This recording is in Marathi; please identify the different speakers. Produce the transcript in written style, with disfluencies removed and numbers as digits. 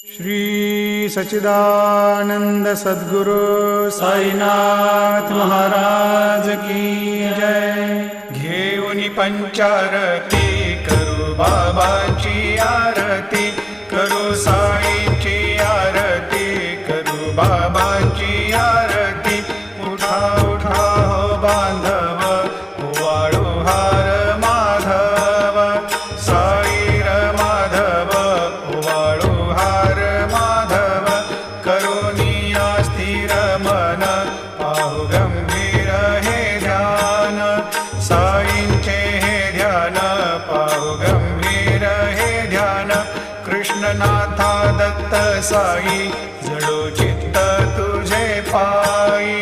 Speaker 1: श्री सच्चिदानंद सद्गुरु साईनाथ महाराज की जय। घेऊनी पंचारती करू बाबाची आरती, करू साईंची आरती, करू बाबाची आरती। उठा उठा हो बांधव, वाळू हार माधव, साईर माधव, वाळू हार माधव। करुणिया स्थिर मन, पाहु गंभीर हे ध्यान, साईंचे हे ध्यान, पाहु गंभीर हे ध्यान। कृष्णनाथा दत्त साई, जडो चित्त तुझे पायी।